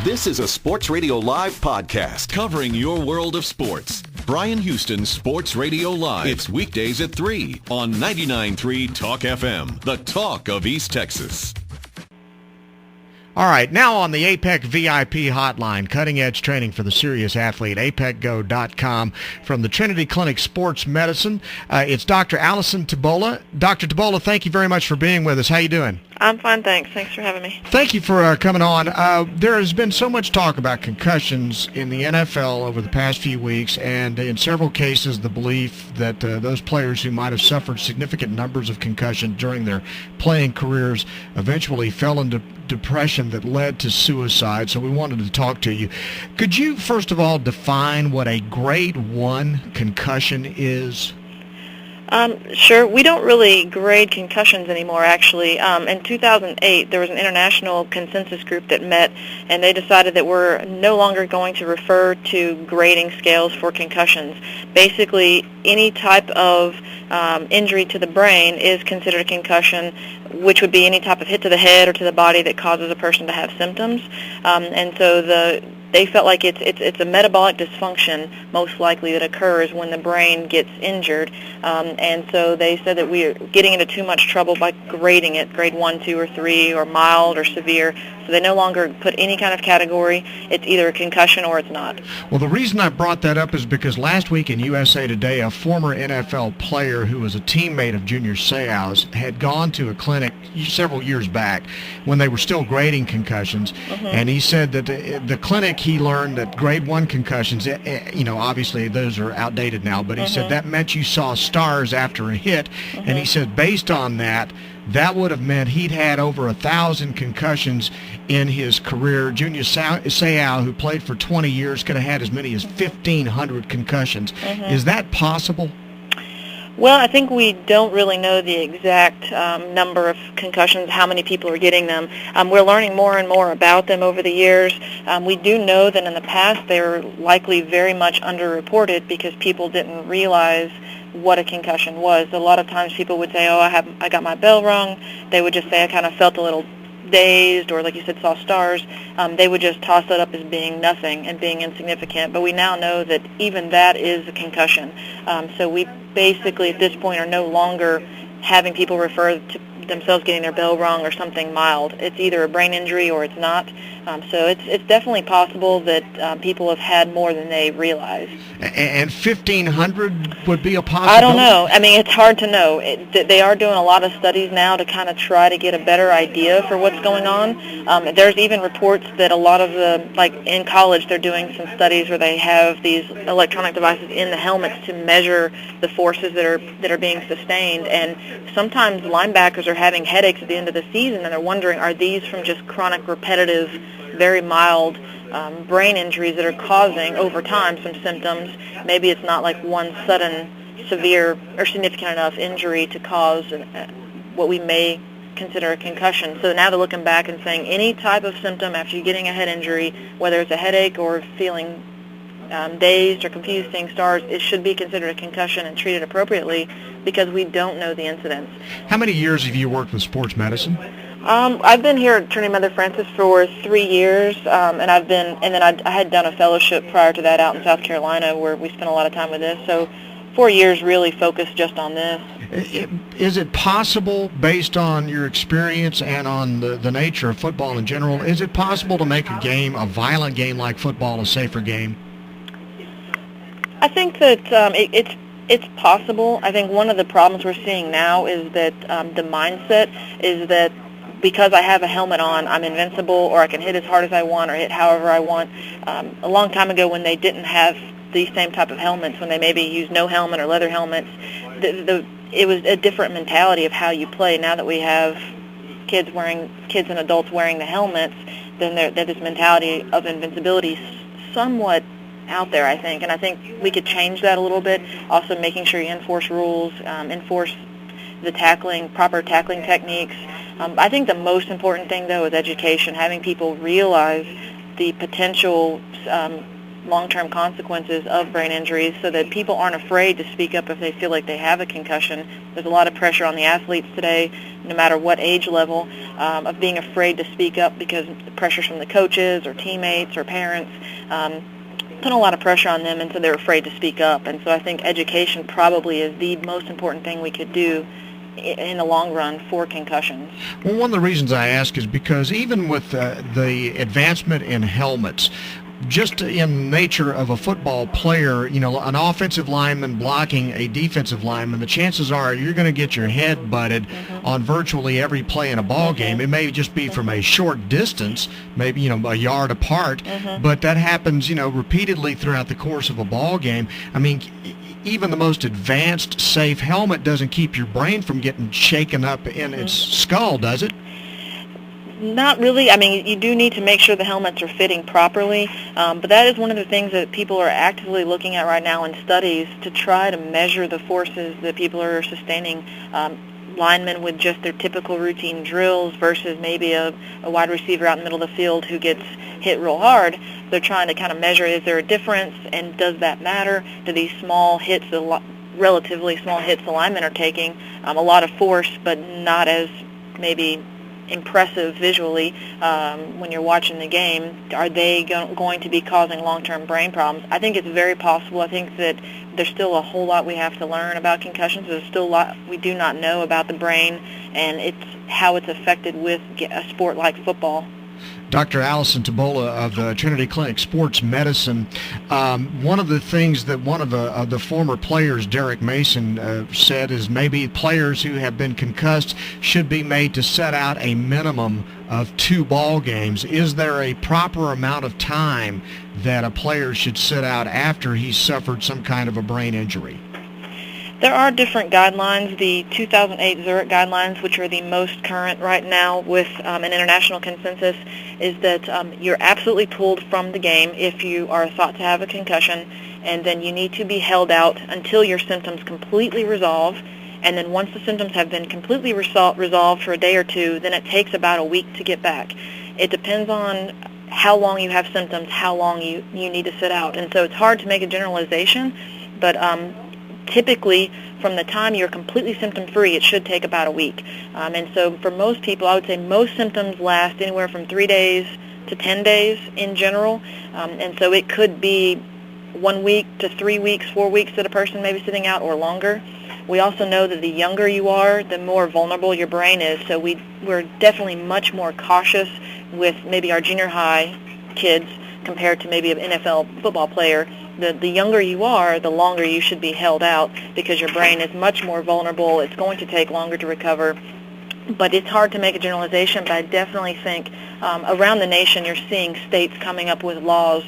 This is a Sports Radio Live podcast covering your world of sports. Bryan Houston's Sports Radio Live. It's weekdays at 3 on 99.3 Talk FM, the talk of East Texas. All right, now on the APEC VIP hotline, cutting-edge training for the serious athlete, apecgo.com. From the Trinity Clinic Sports Medicine, it's Dr. Allison Tobolla. Dr. Tobolla, thank you very much for being with us. How you doing? I'm fine, thanks. Thanks for having me. Thank you for coming on. There has been so much talk about concussions in the NFL over the past few weeks, and in several cases the belief that those players who might have suffered significant numbers of concussion during their playing careers eventually fell into depression that led to suicide. So we wanted to talk to you. Could you, first of all, define what a grade 1 concussion is? Sure. We don't really grade concussions anymore, actually. In 2008, there was an international consensus group that met, and they decided that we're no longer going to refer to grading scales for concussions. Basically, any type of injury to the brain is considered a concussion, which would be any type of hit to the head or to the body that causes a person to have symptoms. And so they felt like it's a metabolic dysfunction, most likely, that occurs when the brain gets injured. And so they said that we are getting into too much trouble by grading it, grade 1, 2, or 3, or mild or severe. So they no longer put any kind of category. It's either a concussion or it's not. Well, the reason I brought that up is because last week in USA Today, a former NFL player who was a teammate of Junior Seau's had gone to a clinic several years back when they were still grading concussions, and he said that the clinic, he learned that grade 1 concussions, obviously those are outdated now, but he said that meant you saw stars after a hit, and he said based on that would have meant he'd had over 1,000 concussions in his career. Junior Seau, who played for 20 years, could have had as many as 1,500 concussions. Is that possible? Well, I think we don't really know the exact number of concussions, how many people are getting them. We're learning more and more about them over the years. We do know that in the past they were likely very much underreported because people didn't realize what a concussion was. A lot of times people would say, I got my bell rung. They would just say, I kind of felt a little dazed, or like you said, saw stars. They would just toss it up as being nothing and being insignificant. But we now know that even that is a concussion. So we basically at this point are no longer having people refer to themselves getting their bell rung or something mild. It's either a brain injury or it's not. So it's definitely possible that people have had more than they realize. And 1,500 would be a possibility? I don't know. I mean, it's hard to know. They are doing a lot of studies now to kind of try to get a better idea for what's going on. There's even reports that a lot of in college, they're doing some studies where they have these electronic devices in the helmets to measure the forces that are being sustained. And sometimes linebackers are having headaches at the end of the season, and they're wondering, are these from just chronic, repetitive, very mild brain injuries that are causing, over time, some symptoms? Maybe it's not like one sudden, severe, or significant enough injury to cause what we may consider a concussion. So now they're looking back and saying any type of symptom after you're getting a head injury, whether it's a headache or feeling dazed or confused, seeing stars, it should be considered a concussion and treated appropriately because we don't know the incidence. How many years have you worked with sports medicine? I've been here at Trinity Mother Francis for 3 years, and I had done a fellowship prior to that out in South Carolina where we spent a lot of time with this. So 4 years really focused just on this. Is it possible, based on your experience and on the nature of football in general, is it possible to make a violent game like football, a safer game? I think that it's possible. I think one of the problems we're seeing now is that the mindset is that because I have a helmet on, I'm invincible, or I can hit as hard as I want or hit however I want. A long time ago when they didn't have these same type of helmets, when they maybe used no helmet or leather helmets, it was a different mentality of how you play. Now that we have kids and adults wearing the helmets, then this mentality of invincibility somewhat out there, I think. And I think we could change that a little bit. Also making sure you enforce rules, enforce the proper tackling techniques. I think the most important thing, though, is education, having people realize the potential long-term consequences of brain injuries so that people aren't afraid to speak up if they feel like they have a concussion. There's a lot of pressure on the athletes today, no matter what age level, of being afraid to speak up because the pressures from the coaches or teammates or parents put a lot of pressure on them, and so they're afraid to speak up. And so I think education probably is the most important thing we could do in the long run for concussions. Well, one of the reasons I ask is because even with the advancement in helmets, just in nature of a football player, you know, an offensive lineman blocking a defensive lineman, the chances are you're going to get your head butted on virtually every play in a ball game. It may just be from a short distance, maybe, you know, a yard apart, but that happens, you know, repeatedly throughout the course of a ball game. I mean, even the most advanced, safe helmet doesn't keep your brain from getting shaken up in its skull, does it? Not really. I mean, you do need to make sure the helmets are fitting properly, but that is one of the things that people are actively looking at right now in studies to try to measure the forces that people are sustaining. Linemen with just their typical routine drills versus maybe a wide receiver out in the middle of the field who gets hit real hard. They're trying to kind of measure, is there a difference, and does that matter? Do these small hits, relatively small hits the linemen are taking, a lot of force but not as maybe impressive visually when you're watching the game, are they going to be causing long-term brain problems? I think it's very possible. I think that there's still a whole lot we have to learn about concussions. There's still a lot we do not know about the brain and how it's affected with a sport like football. Dr. Allison Tobolla of the Trinity Clinic Sports Medicine. One of the things that one of the former players, Derek Mason, said is maybe players who have been concussed should be made to set out a minimum of 2 ball games. Is there a proper amount of time that a player should sit out after he's suffered some kind of a brain injury? There are different guidelines. The 2008 Zurich guidelines, which are the most current right now with an international consensus, is that you're absolutely pulled from the game if you are thought to have a concussion, and then you need to be held out until your symptoms completely resolve. And then once the symptoms have been completely resolved for a day or two, then it takes about a week to get back. It depends on how long you have symptoms, how long you need to sit out. And so it's hard to make a generalization, but typically, from the time you're completely symptom-free, it should take about a week. And so for most people, I would say most symptoms last anywhere from 3 days to 10 days in general. And so it could be 1 week to 3 weeks, 4 weeks that a person may be sitting out or longer. We also know that the younger you are, the more vulnerable your brain is. So we're definitely much more cautious with maybe our junior high kids compared to maybe an NFL football player. The younger you are, the longer you should be held out because your brain is much more vulnerable. It's going to take longer to recover. But it's hard to make a generalization, but I definitely think around the nation you're seeing states coming up with laws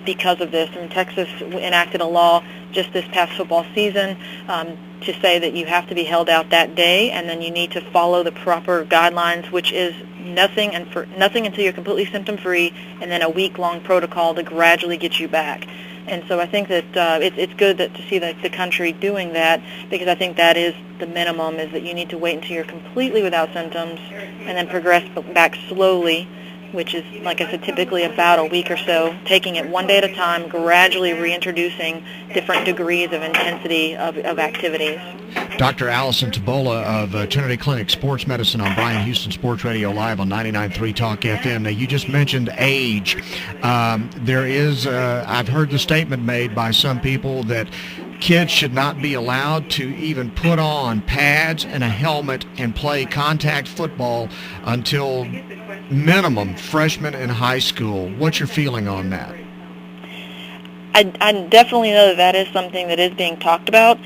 because of this. I mean, Texas enacted a law just this past football season to say that you have to be held out that day, and then you need to follow the proper guidelines, which is nothing until you're completely symptom-free, and then a week-long protocol to gradually get you back. And so I think that it's good to see the country doing that, because I think that is the minimum, is that you need to wait until you're completely without symptoms and then progress back slowly, which is, like I said, typically about a week or so, taking it one day at a time, gradually reintroducing different degrees of intensity of activities. Dr. Allison Tobolla of Trinity Clinic Sports Medicine on Bryan Houston Sports Radio Live on 99.3 Talk FM. Now, you just mentioned age. There is, I've heard the statement made by some people that kids should not be allowed to even put on pads and a helmet and play contact football until minimum freshman in high school. What's your feeling on that? I definitely know that is something that is being talked about.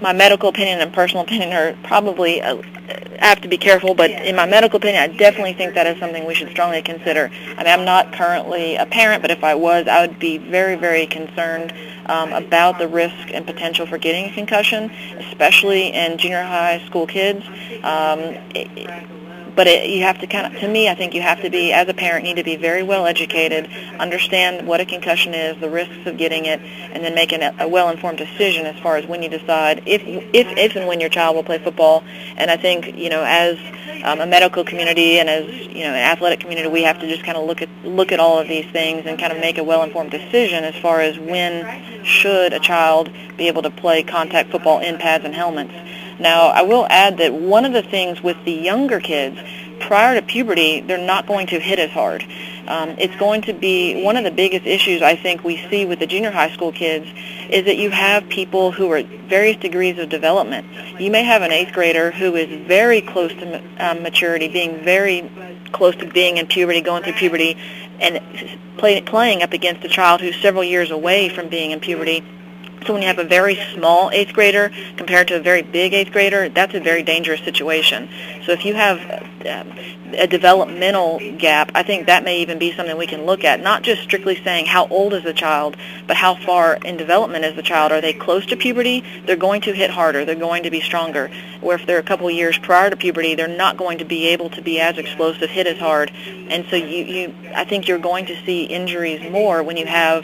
My medical opinion and personal opinion are probably, I have to be careful, but in my medical opinion, I definitely think that is something we should strongly consider. I mean, I'm not currently a parent, but if I was, I would be very, very concerned about the risk and potential for getting a concussion, especially in junior high school kids. But you have to to me, I think you have to be, as a parent, need to be very well educated, understand what a concussion is, the risks of getting it, and then make a well-informed decision as far as when you decide if and when your child will play football. And I think, as a medical community and as, an athletic community, we have to just kind of look at all of these things and kind of make a well-informed decision as far as when should a child be able to play contact football in pads and helmets. Now, I will add that one of the things with the younger kids, prior to puberty, they're not going to hit as hard. It's going to be one of the biggest issues I think we see with the junior high school kids is that you have people who are at various degrees of development. You may have an 8th grader who is very close to maturity, being very close to being in puberty, going through puberty, and playing up against a child who's several years away from being in puberty. So when you have a very small 8th grader compared to a very big 8th grader, that's a very dangerous situation. So if you have a developmental gap, I think that may even be something we can look at, not just strictly saying how old is the child, but how far in development is the child. Are they close to puberty? They're going to hit harder. They're going to be stronger. Where if they're a couple years prior to puberty, they're not going to be able to be as explosive, hit as hard. And so I think you're going to see injuries more when you have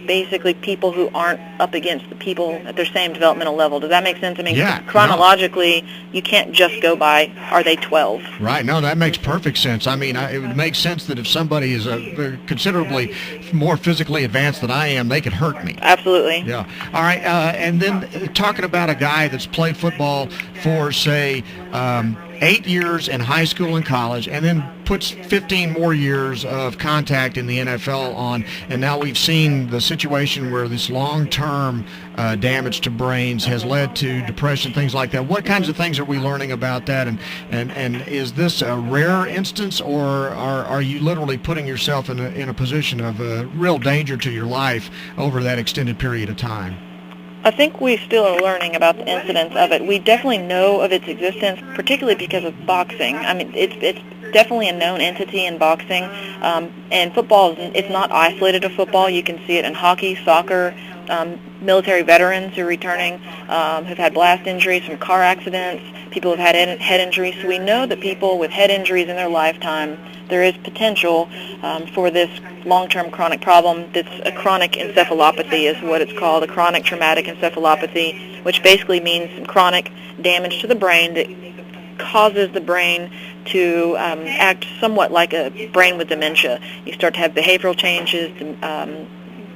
basically people who aren't up against the people at their same developmental level. Does that make sense? I mean, chronologically, you can't just go by, are they 12? Right. No, that makes perfect sense. I mean, it would make sense that if somebody is considerably more physically advanced than I am, they could hurt me. Absolutely. Yeah. All right. And then talking about a guy that's played football for, say, 8 years in high school and college, and then puts 15 more years of contact in the NFL on, and now we've seen the situation where this long-term damage to brains has led to depression, things like that. What kinds of things are we learning about that, and is this a rare instance, or are you literally putting yourself in a position of real danger to your life over that extended period of time? I think we still are learning about the incidence of it. We definitely know of its existence, particularly because of boxing. I mean, it's definitely a known entity in boxing, and football, it's not isolated to football. You can see it in hockey, soccer, military veterans who are returning, who've had blast injuries from car accidents, people who've had head injuries. So we know that people with head injuries in their lifetime, there is potential for this long-term chronic problem. That's a chronic encephalopathy is what it's called, a chronic traumatic encephalopathy, which basically means chronic damage to the brain that causes the brain to act somewhat like a brain with dementia. You start to have behavioral changes,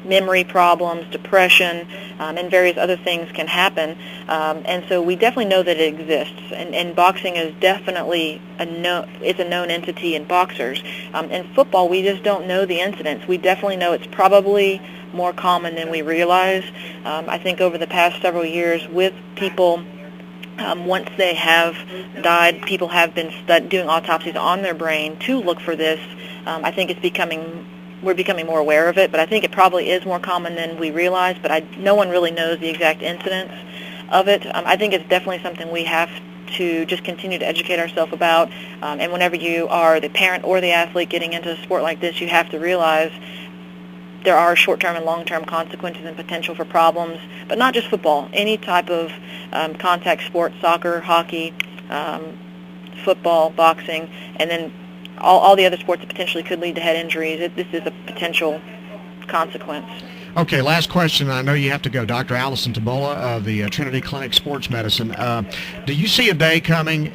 memory problems, depression, and various other things can happen. And so we definitely know that it exists. And boxing is definitely it's a known entity in boxers. In football, we just don't know the incidence. We definitely know it's probably more common than we realize. I think over the past several years with people, once they have died, people have been doing autopsies on their brain to look for this. I think we're becoming more aware of it, but I think it probably is more common than we realize, but no one really knows the exact incidence of it. I think it's definitely something we have to just continue to educate ourselves about, and whenever you are the parent or the athlete getting into a sport like this, you have to realize there are short-term and long-term consequences and potential for problems, but not just football, any type of contact sport, soccer, hockey, football, boxing, and then all the other sports that potentially could lead to head injuries. This is a potential consequence. Okay, last question. I know you have to go. Dr. Allison Tobolla of the Trinity Clinic Sports Medicine. Do you see a day coming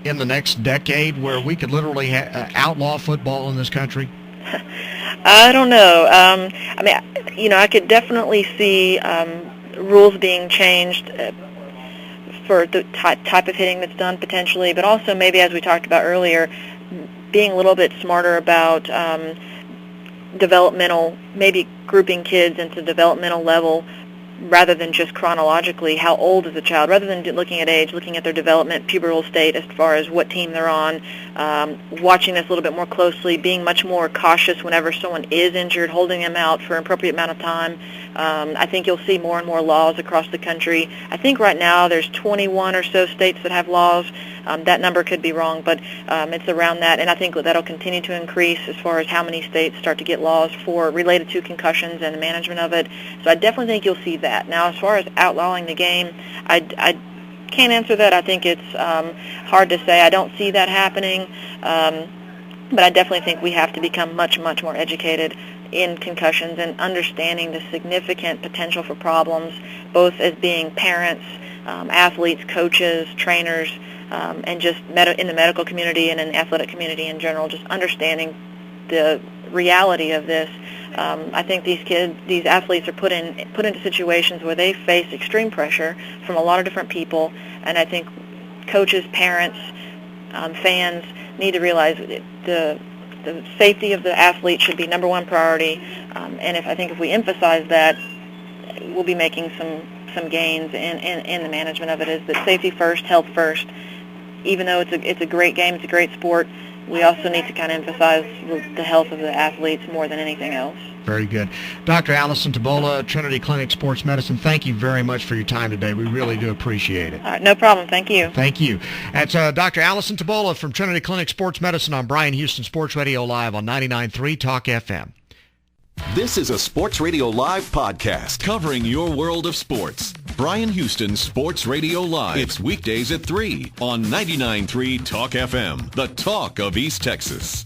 in the next decade where we could literally outlaw football in this country? I don't know. I mean, I could definitely see rules being changed for the type of hitting that's done potentially, but also maybe, as we talked about earlier, being a little bit smarter about developmental, maybe grouping kids into developmental level rather than just chronologically, how old is a child, rather than looking at age, looking at their development, pubertal state as far as what team they're on, watching this a little bit more closely, being much more cautious whenever someone is injured, holding them out for an appropriate amount of time. I think you'll see more and more laws across the country. I think right now there's 21 or so states that have laws. That number could be wrong, but it's around that, and I think that'll continue to increase as far as how many states start to get laws related to concussions and the management of it. So I definitely think you'll see that. Now, as far as outlawing the game, I Can't answer that. I think it's hard to say. I don't see that happening, but I definitely think we have to become much, much more educated in concussions and understanding the significant potential for problems, both as being parents, athletes, coaches, trainers, and just in the medical community and in the athletic community in general, just understanding the reality of this. I think these athletes are put into situations where they face extreme pressure from a lot of different people, and I think coaches, parents, fans need to realize the safety of the athlete should be number one priority, and I think if we emphasize that, we'll be making some gains in the management of it. Is that safety first, health first. Even though it's a great game, it's a great sport, we also need to kind of emphasize the health of the athletes more than anything else. Very good. Dr. Allison Tobolla, Trinity Clinic Sports Medicine, thank you very much for your time today. We really do appreciate it. All right, no problem. Thank you. Thank you. That's Dr. Allison Tobolla from Trinity Clinic Sports Medicine on Bryan Houston Sports Radio Live on 99.3 Talk FM. This is a Sports Radio Live podcast covering your world of sports. Bryan Houston Sports Radio Live. It's weekdays at 3 on 99.3 Talk FM, the talk of East Texas.